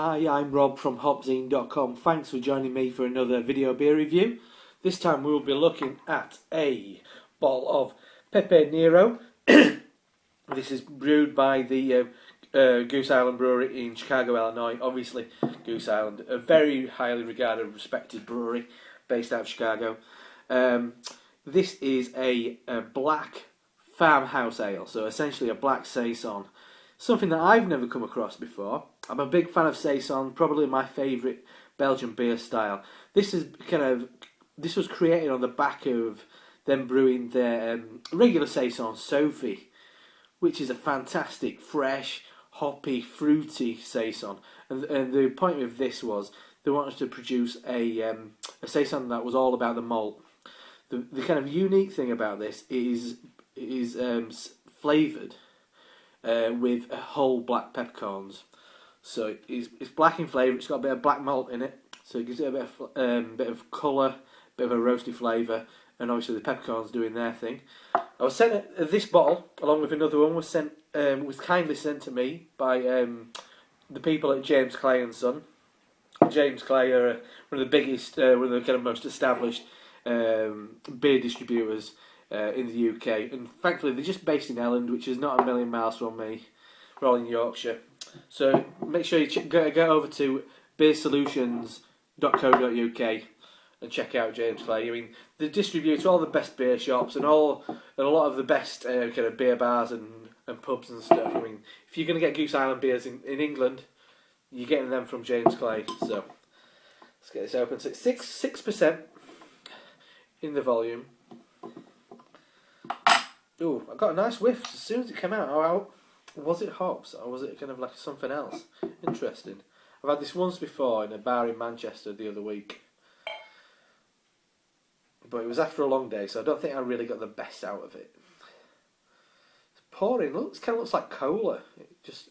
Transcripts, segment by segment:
Hi, I'm Rob from HopZine.com. Thanks for joining me for another video beer review. This time we will be looking at a bottle of Pepe Nero. This is brewed by the Goose Island Brewery in Chicago, Illinois. Obviously, Goose Island, a very highly regarded, respected brewery based out of Chicago. This is a black farmhouse ale, so essentially a black Saison. Something that I've never come across before. I'm a big fan of Saison, probably my favourite Belgian beer style. This was created on the back of them brewing their regular Saison Sophie, which is a fantastic, fresh, hoppy, fruity Saison. And the point of this was they wanted to produce a Saison that was all about the malt. The kind of unique thing about this is flavoured with whole black peppercorns. So it's black in flavour. It's got a bit of black malt in it, so it gives it a bit of colour, bit of a roasty flavour, and obviously the peppercorns doing their thing. I was sent this bottle along with another one was kindly sent to me by the people at James Clay and Son. James Clay are one of the biggest, one of the kind of most established beer distributors in the UK, and thankfully they're just based in Elland, which is not a million miles from me. We're all in Yorkshire, so make sure you go over to beersolutions.co.uk and check out James Clay. I mean, they distribute all the best beer shops and a lot of the best kind of beer bars and pubs and stuff. I mean, if you're going to get Goose Island beers in England, you're getting them from James Clay. So let's get this open. So it's 6% in the volume. Ooh, I got a nice whiff as soon as it came out. Oh, was it hops or was it kind of like something else? Interesting. I've had this once before in a bar in Manchester the other week, but it was after a long day, so I don't think I really got the best out of it. It's pouring. Looks kind of looks like cola. It just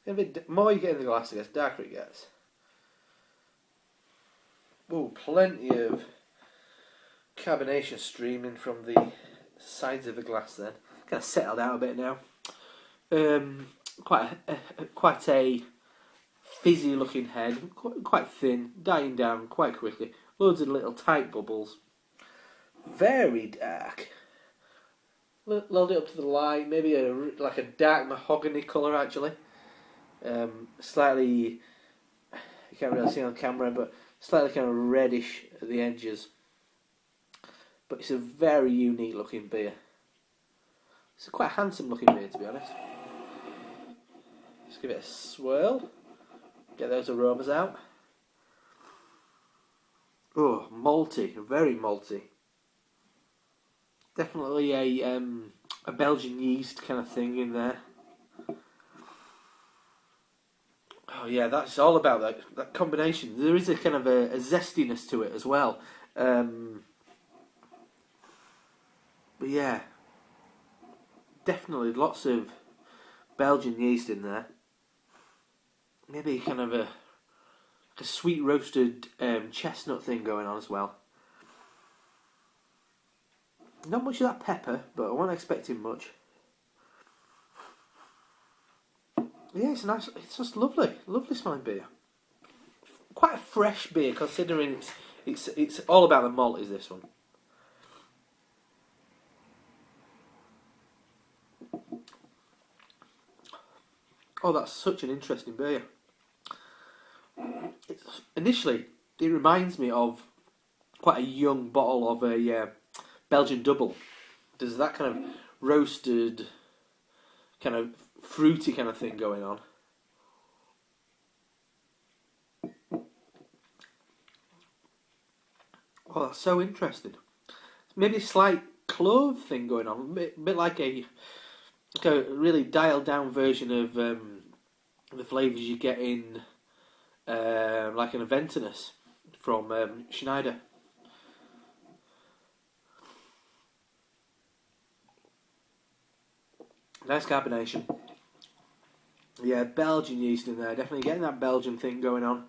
a bit more you get in the glass, I guess, darker it gets. Ooh, plenty of carbonation streaming from the sides of the glass. Then kind of settled out a bit now. Quite a fizzy looking head, quite thin, dying down quite quickly. Loads of little tight bubbles. Very dark. Load it up to the light. Maybe like a dark mahogany colour actually. Slightly, you can't really see on camera, but slightly kind of reddish at the edges. But it's a very unique looking beer. It's a quite handsome looking beer, to be honest. Let's give it a swirl. Get those aromas out. Oh, malty, very malty. Definitely a Belgian yeast kind of thing in there. Oh yeah, that's all about that combination. There is a kind of a zestiness to it as well. But yeah, definitely lots of Belgian yeast in there. Maybe kind of a sweet roasted chestnut thing going on as well. Not much of that pepper, but I wasn't expecting much. Yeah, it's nice. It's just lovely smelling beer. Quite a fresh beer, considering it's all about the malt. Is this one? Oh, that's such an interesting beer. Initially, it reminds me of quite a young bottle of a Belgian double. There's that kind of roasted, kind of fruity kind of thing going on. Oh, that's so interesting. Maybe a slight clove thing going on, a bit like a really dialed down version of the flavours you get in like an Aventinus from Schneider. Nice carbonation. Yeah, Belgian yeast in there. Definitely getting that Belgian thing going on.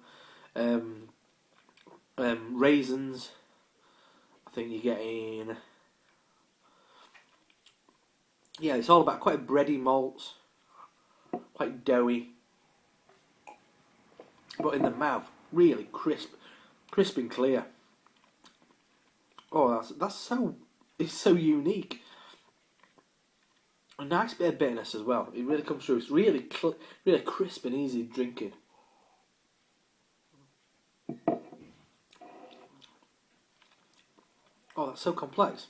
Raisins. I think you're getting. Yeah, it's all about quite bready malts. Quite doughy. but in the mouth, really crisp and clear. Oh, it's so unique. A nice bit of bitterness as well. It really comes through. It's really crisp and easy drinking. Oh, that's so complex.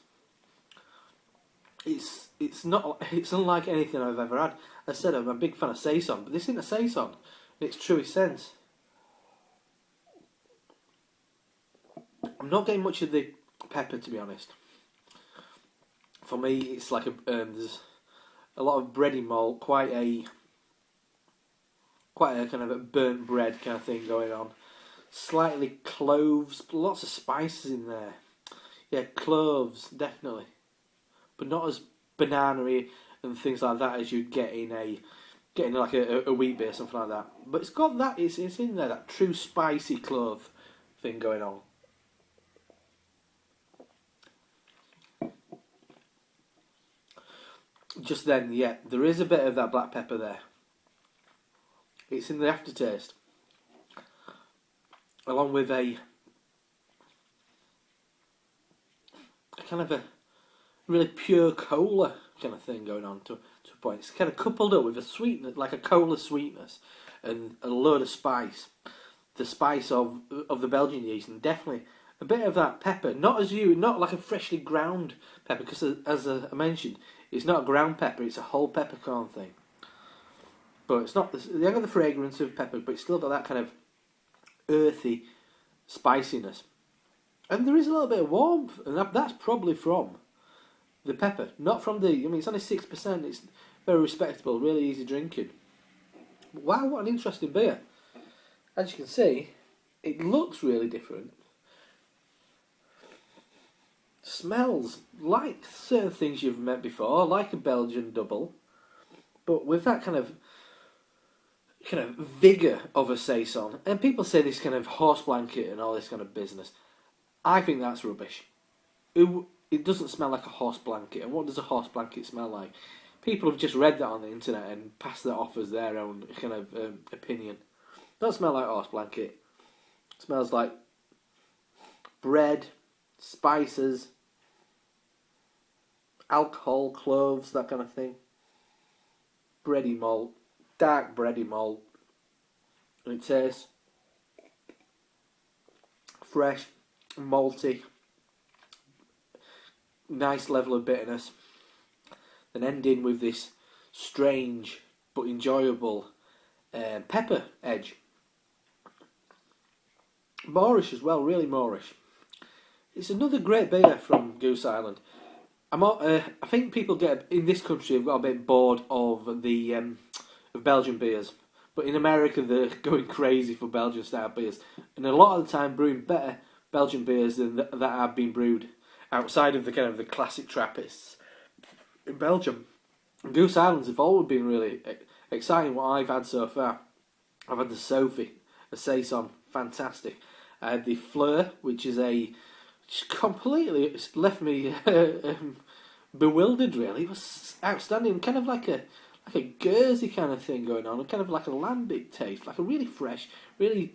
It's unlike anything I've ever had. I said I'm a big fan of Saison, but this isn't a Saison in its truest sense. I'm not getting much of the pepper, to be honest. For me, it's like there's a lot of bready malt, quite a kind of a burnt bread kind of thing going on. Slightly cloves, lots of spices in there. Yeah, cloves, definitely. But not as banana-y and things like that as you get in like a wheat beer, something like that. But it's got that, it's in there, that true spicy clove thing going on. Just then, yeah, there is a bit of that black pepper there. It's in the aftertaste. Along with a kind of a really pure cola kind of thing going on to a point. It's kind of coupled up with a sweetness, like a cola sweetness, and a load of spice. The spice of the Belgian yeast, and definitely a bit of that pepper. Not like a freshly ground pepper, because as I mentioned, it's not a ground pepper, it's a whole peppercorn thing. But it's not, they haven't got the fragrance of pepper, but it's still got that kind of earthy spiciness. And there is a little bit of warmth, and that's probably from the pepper, not from it's only 6%, it's very respectable, really easy drinking. Wow, what an interesting beer. As you can see, it looks really different. Smells like certain things you've met before, like a Belgian double, but with that kind of vigour of a Saison. And people say this kind of horse blanket and all this kind of business. I think that's rubbish. It doesn't smell like a horse blanket. And what does a horse blanket smell like? People have just read that on the internet and passed that off as their own kind of opinion. It doesn't smell like a horse blanket. It smells like bread, spices, alcohol, cloves, that kind of thing. Bready malt, dark bready malt. And it tastes fresh, malty, nice level of bitterness, then ending with this strange but enjoyable pepper edge. Moorish as well, really Moorish. It's another great beer from Goose Island. I think people in this country have got a bit bored of the of Belgian beers, but in America they're going crazy for Belgian style beers, and a lot of the time brewing better Belgian beers than that have been brewed outside of the kind of the classic Trappists in Belgium. Goose Islands have always been really exciting. What I've had so far, I've had the Sophie, a Saison, fantastic. I had the Fleur, which is it's left me bewildered. Really, it was outstanding. Kind of like a Guernsey kind of thing going on, kind of like a lambic taste, like a really fresh, really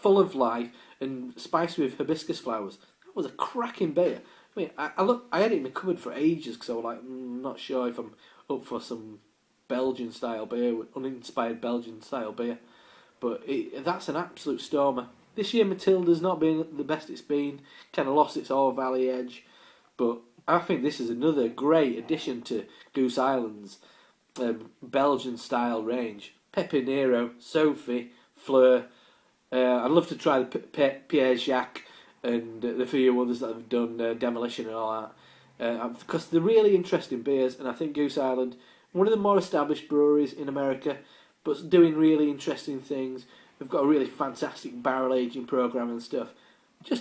full of life and spiced with hibiscus flowers. That was a cracking beer. I mean, I had it in the cupboard for ages because I was like, not sure if I'm up for some Belgian style beer, uninspired Belgian style beer. But that's an absolute stormer. This year Matilda's not been the best it's been, kind of lost its Ore Valley edge, but I think this is another great addition to Goose Island's Belgian style range. Pepe Nero, Sophie, Fleur. I'd love to try the Pierre Jacques and the few others that have done Demolition and all that, because they're really interesting beers, and I think Goose Island, one of the more established breweries in America, but doing really interesting things. They've got a really fantastic barrel aging program and stuff. I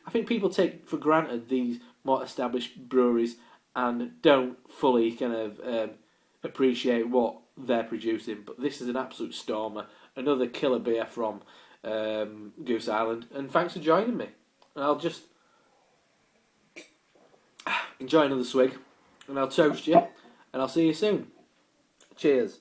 think people take for granted these more established breweries and don't fully kind of appreciate what they're producing. But this is an absolute stormer, another killer beer from Goose Island. And thanks for joining me. And I'll just enjoy another swig, and I'll toast you, and I'll see you soon. Cheers.